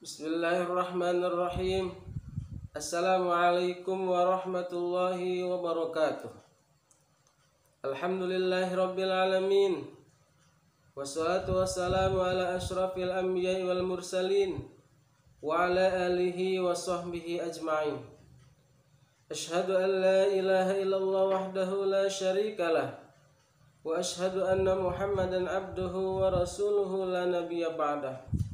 Bismillahirrahmanirrahim. Assalamualaikum warahmatullahi wabarakatuh. Alhamdulillahirabbil alamin. Wassalatu wassalamu ala asyrafil anbiya'i wal mursalin wa ala alihi wa sahbihi ajma'in. Asyhadu an la ilaha illallah wahdahu la syarikalah wa asyhadu anna Muhammadan abduhu wa rasuluhu la nabiyya ba'dah.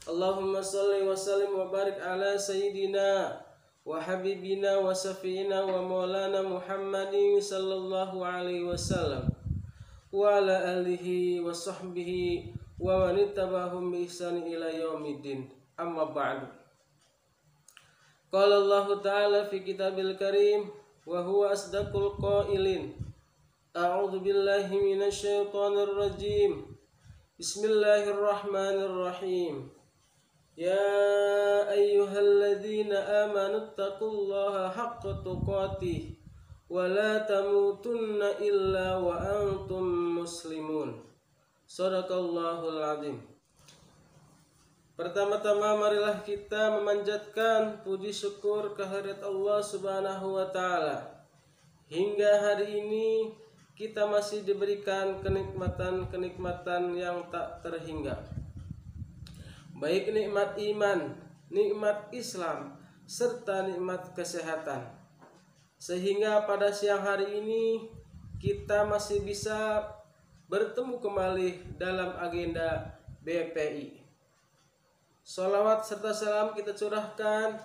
Allahumma salli wa sallim wa barik ala sayyidina wa habibina wa safiina wa maulana Muhammadin sallallahu alaihi wasallam wa ala alihi wa sahbihi wa man ittaba'ahum bi ihsan ila yaumiddin. Amma ba'du. Qala Allah ta'ala fi kitabil karim wa huwa asdaqul qailin. A'udzu billahi minasy syaithanir rajim. Bismillahirrahmanirrahim. Ya ayyuhalladzina amanu taqullaha haqqa tuqatih wa la tamutunna illa wa antum muslimun. Shadaqallahul azim. Pertama-tama marilah kita memanjatkan puji syukur kehadirat Allah Subhanahu wa taala. Hingga hari ini kita masih diberikan kenikmatan-kenikmatan yang tak terhingga. Baik nikmat iman, nikmat Islam, serta nikmat kesehatan. Sehingga pada siang hari ini kita masih bisa bertemu kembali dalam agenda BPI. Sholawat serta salam kita curahkan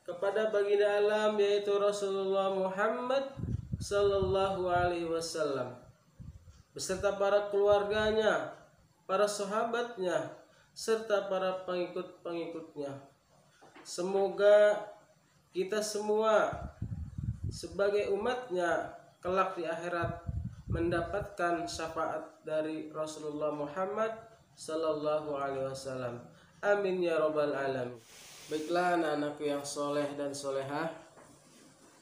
kepada baginda alam yaitu Rasulullah Muhammad sallallahu alaihi wasallam beserta para keluarganya, para sahabatnya, serta para pengikut-pengikutnya. Semoga kita semua sebagai umatnya kelak di akhirat mendapatkan syafaat dari Rasulullah Muhammad sallallahu alaihi wasallam. Amin ya rabbal alamin. Baiklah anak-anakku yang soleh dan solehah,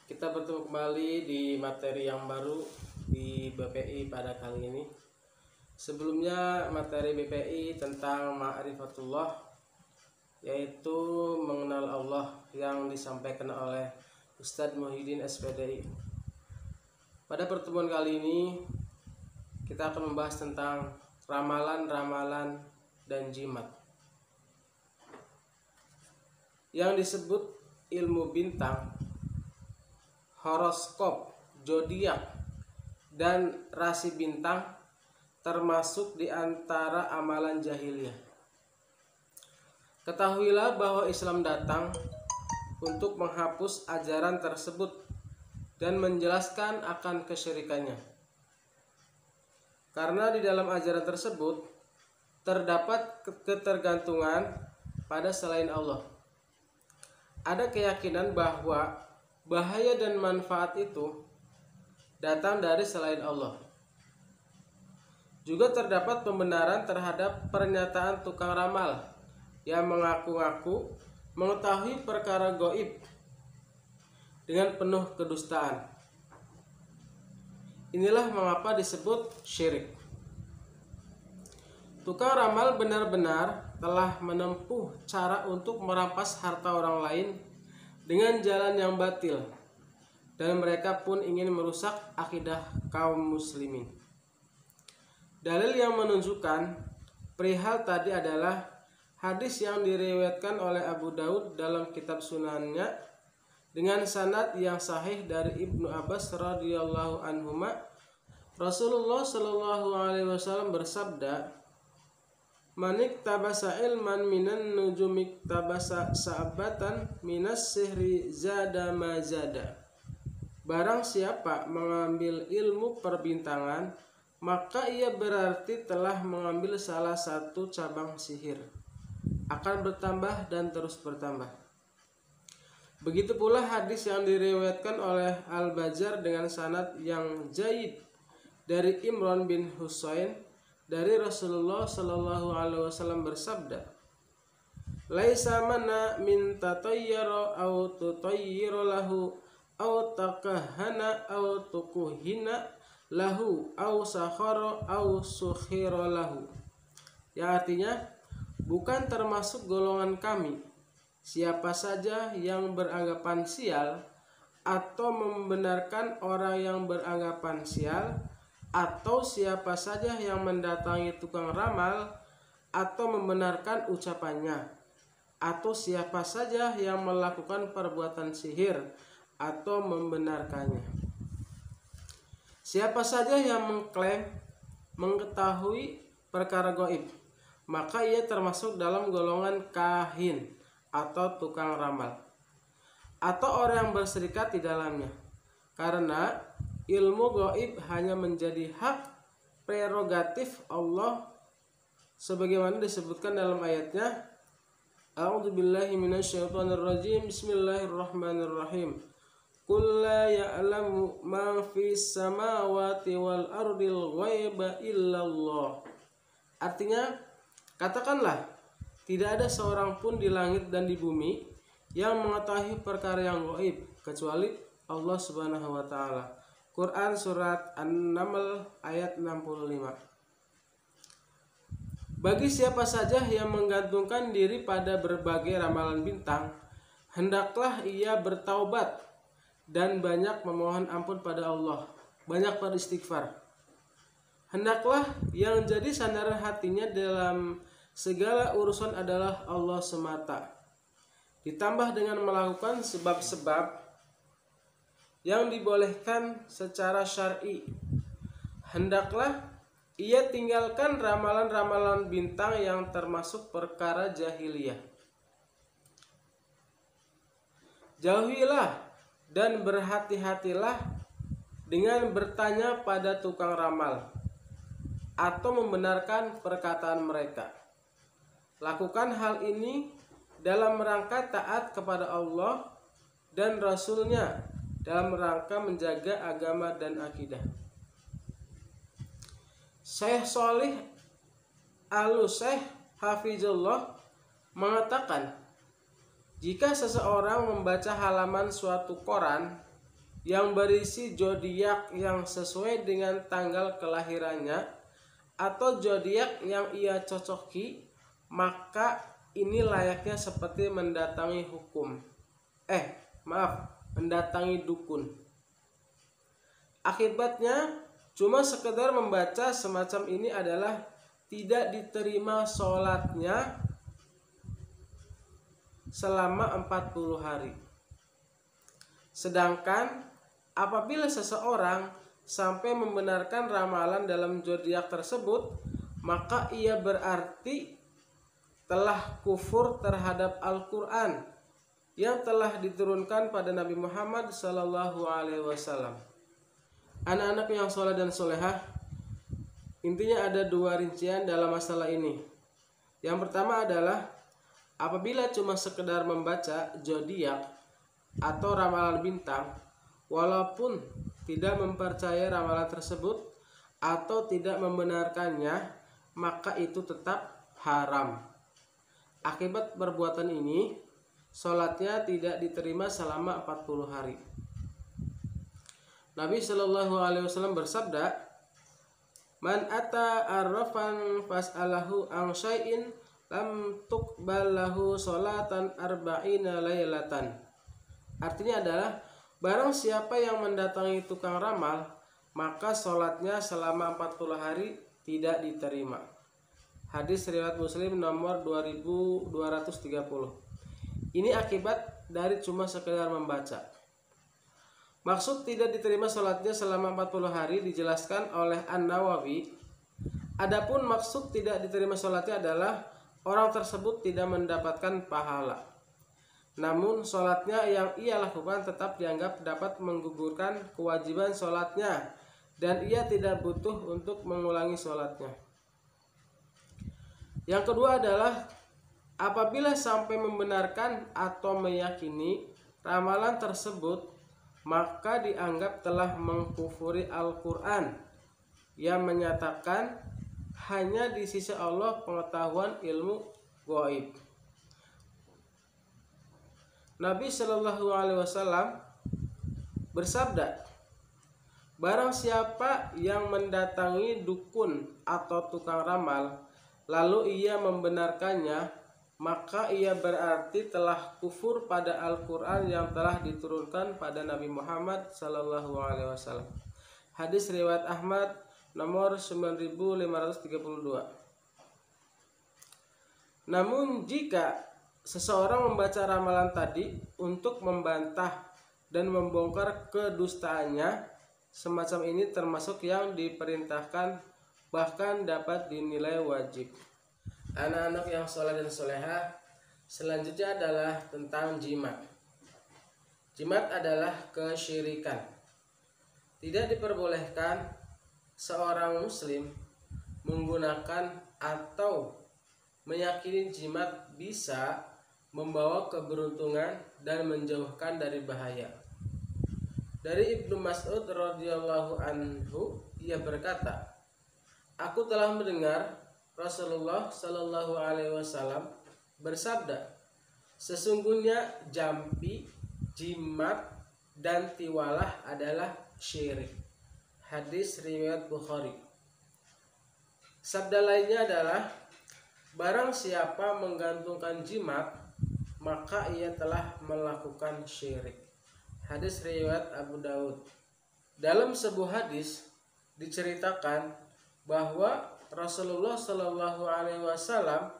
kita bertemu kembali di materi yang baru di BPI pada kali ini. Sebelumnya materi BPI tentang ma'rifatullah, yaitu mengenal Allah, yang disampaikan oleh Ustadz Muhyiddin SPDI. Pada pertemuan kali ini kita akan membahas tentang ramalan-ramalan dan jimat yang disebut ilmu bintang, horoskop, zodiak, dan rasi bintang, termasuk di antara amalan jahiliyah. Ketahuilah bahwa Islam datang untuk menghapus ajaran tersebut dan menjelaskan akan kesyirikannya. Karena di dalam ajaran tersebut terdapat ketergantungan pada selain Allah. Ada keyakinan bahwa bahaya dan manfaat itu datang dari selain Allah. Juga terdapat pembenaran terhadap pernyataan tukang ramal yang mengaku-ngaku mengetahui perkara gaib dengan penuh kedustaan. Inilah mengapa disebut syirik. Tukang ramal benar-benar telah menempuh cara untuk merampas harta orang lain dengan jalan yang batil, dan mereka pun ingin merusak akidah kaum muslimin. Dalil yang menunjukkan perihal tadi adalah hadis yang diriwayatkan oleh Abu Daud dalam kitab sunannya dengan sanad yang sahih dari Ibnu Abbas radhiyallahu anhuma. Rasulullah shallallahu alaihi wasallam bersabda, "Manik tabasa ilman minan nujumik tabasa sa'batan minas sihri zada ma zada." Barang siapa mengambil ilmu perbintangan, maka ia berarti telah mengambil salah satu cabang sihir, akan bertambah dan terus bertambah. Begitu pula hadis yang diriwayatkan oleh Al-Bazzar dengan sanad yang jayyid dari Imran bin Husain dari Rasulullah sallallahu alaihi wasallam bersabda, "Laisa mana min tatayyara aw tutayyira lahu aw takahana aw tukuhina lahu au sakhara au sukhira lahu." Yang artinya, bukan termasuk golongan kami. Siapa saja yang beranggapan sial atau membenarkan orang yang beranggapan sial, atau siapa saja yang mendatangi tukang ramal atau membenarkan ucapannya, atau siapa saja yang melakukan perbuatan sihir atau membenarkannya. Siapa saja yang mengklaim mengetahui perkara gaib, maka ia termasuk dalam golongan kahin atau tukang ramal, atau orang yang berserikat di dalamnya. Karena ilmu gaib hanya menjadi hak prerogatif Allah sebagaimana disebutkan dalam ayatnya, A'udzubillahi minasyaitonirrajim. Bismillahirrahmanirrahim. Qul la ya'lamu ma fis samawati wal ardil ghaiba illallah. Artinya, katakanlah, tidak ada seorang pun di langit dan di bumi yang mengetahui perkara yang gaib kecuali Allah Subhanahu wa taala. Quran surat An-Naml ayat 65. Bagi siapa saja yang menggantungkan diri pada berbagai ramalan bintang, hendaklah ia bertaubat dan banyak memohon ampun pada Allah, banyak beristighfar. Hendaklah yang jadi sandaran hatinya dalam segala urusan adalah Allah semata, ditambah dengan melakukan sebab-sebab yang dibolehkan secara syar'i. Hendaklah ia tinggalkan ramalan-ramalan bintang yang termasuk perkara jahiliyah. Jauhilah dan berhati-hatilah dengan bertanya pada tukang ramal atau membenarkan perkataan mereka. Lakukan hal ini dalam rangka taat kepada Allah dan Rasul-Nya, dalam rangka menjaga agama dan akidah. Syekh Shalih Al-Syekh Hafizullah mengatakan, jika seseorang membaca halaman suatu koran yang berisi zodiak yang sesuai dengan tanggal kelahirannya atau zodiak yang ia cocoki, maka ini layaknya seperti mendatangi mendatangi dukun. Akibatnya, cuma sekedar membaca semacam ini adalah tidak diterima sholatnya selama 40 hari. Sedangkan apabila seseorang sampai membenarkan ramalan dalam zodiak tersebut, maka ia berarti telah kufur terhadap Al-Quran yang telah diturunkan pada Nabi Muhammad SAW. Anak-anak yang soleh dan solehah, intinya ada dua rincian dalam masalah ini. Yang pertama adalah apabila cuma sekedar membaca zodiak atau ramalan bintang, walaupun tidak mempercayai ramalan tersebut atau tidak membenarkannya, maka itu tetap haram. Akibat perbuatan ini, sholatnya tidak diterima selama 40 hari. Nabi Shallallahu Alaihi Wasallam bersabda, "Man ata arrafan fas'alahu an syai'in lam tuqbal lahu sholatan arba'ina lailatan." Artinya adalah, barang siapa yang mendatangi tukang ramal, maka sholatnya selama 40 hari tidak diterima. Hadis riwayat Muslim nomor 2230. Ini akibat dari cuma sekedar membaca. Maksud tidak diterima sholatnya selama 40 hari dijelaskan oleh An-Nawawi. Adapun maksud tidak diterima sholatnya adalah orang tersebut tidak mendapatkan pahala. Namun sholatnya yang ia lakukan tetap dianggap dapat menggugurkan kewajiban sholatnya, dan ia tidak butuh untuk mengulangi sholatnya. Yang kedua adalah apabila sampai membenarkan atau meyakini ramalan tersebut, maka dianggap telah mengkufuri Al-Quran yang menyatakan hanya di sisi Allah pengetahuan ilmu gaib. Nabi Shallallahu Alaihi Wasallam bersabda, barang siapa yang mendatangi dukun atau tukang ramal lalu ia membenarkannya, maka ia berarti telah kufur pada Al-Quran yang telah diturunkan pada Nabi Muhammad SAW. Hadis riwayat Ahmad nomor 9532. Namun jika seseorang membaca ramalan tadi untuk membantah dan membongkar kedustaannya, semacam ini termasuk yang diperintahkan, bahkan dapat dinilai wajib. Anak-anak yang soleh dan soleha, selanjutnya adalah tentang jimat. Jimat adalah kesyirikan. Tidak diperbolehkan seorang muslim menggunakan atau meyakini jimat bisa membawa keberuntungan dan menjauhkan dari bahaya. Dari Ibnu Mas'ud radhiyallahu anhu, ia berkata, "Aku telah mendengar Rasulullah Shallallahu alaihi wasallam bersabda, sesungguhnya jampi, jimat, dan tiwalah adalah syirik." Hadis riwayat Bukhari. Sabda lainnya adalah, barang siapa menggantungkan jimat, maka ia telah melakukan syirik. Hadis riwayat Abu Daud. Dalam sebuah hadis diceritakan bahwa Rasulullah Shallallahu alaihi wasallam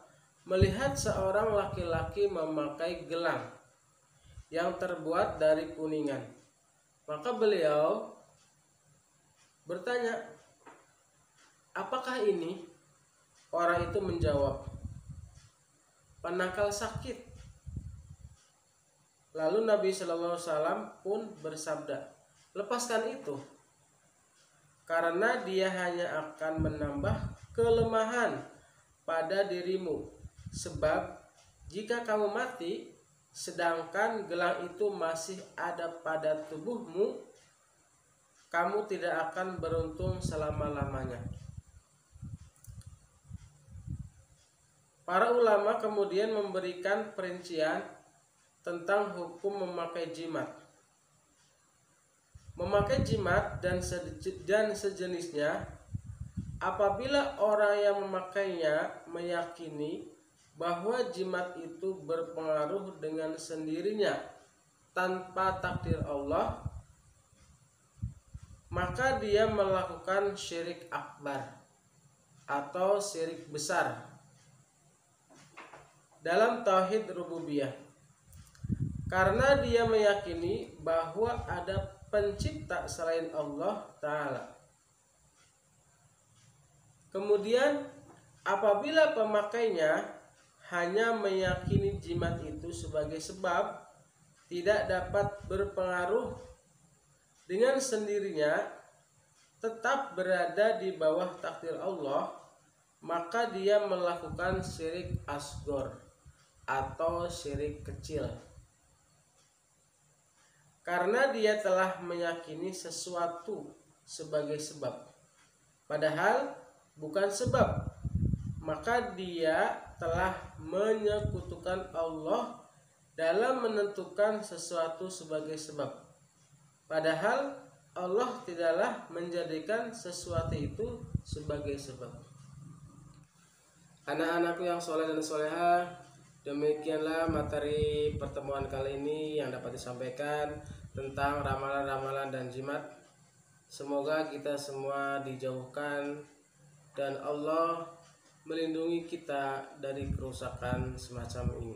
melihat seorang laki-laki memakai gelang yang terbuat dari kuningan. Maka beliau bertanya, "Apakah ini?" Orang itu menjawab, "Penangkal sakit." Lalu Nabi SAW pun bersabda, "Lepaskan itu, karena dia hanya akan menambah kelemahan pada dirimu. Sebab jika kamu mati, sedangkan gelang itu masih ada pada tubuhmu, kamu tidak akan beruntung selama-lamanya." Para ulama kemudian memberikan perincian tentang hukum memakai jimat. Memakai jimat dan sejenisnya, apabila orang yang memakainya meyakini bahwa jimat itu berpengaruh dengan sendirinya tanpa takdir Allah, maka dia melakukan syirik akbar atau syirik besar dalam tauhid rububiyah, karena dia meyakini bahwa ada pencipta selain Allah Ta'ala. Kemudian apabila pemakainya hanya meyakini jimat itu sebagai sebab, tidak dapat berpengaruh dengan sendirinya, tetap berada di bawah takdir Allah, maka dia melakukan syirik asghar atau syirik kecil, karena dia telah meyakini sesuatu sebagai sebab, padahal bukan sebab, maka dia telah menyekutukan Allah dalam menentukan sesuatu sebagai sebab, padahal Allah tidaklah menjadikan sesuatu itu sebagai sebab. Anak-anakku yang soleh dan soleha, demikianlah materi pertemuan kali ini yang dapat disampaikan tentang ramalan-ramalan dan jimat. Semoga kita semua dijauhkan dan Allah melindungi kita dari kerusakan semacam ini.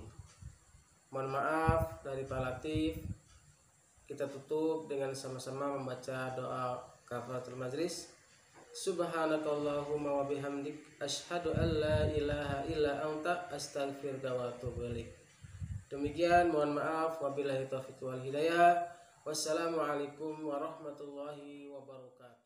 Mohon maaf dari Pak Latif. Kita tutup dengan sama-sama membaca doa kafaratul majlis. Subhanakallahumma wa bihamdik asyhadu an la ilaha illa anta astaghfiruka wa atubu ilaik. Demikian, mohon maaf, wabillahi taufiq wal hidayah. Wassalamualaikum warahmatullahi wabarakatuh.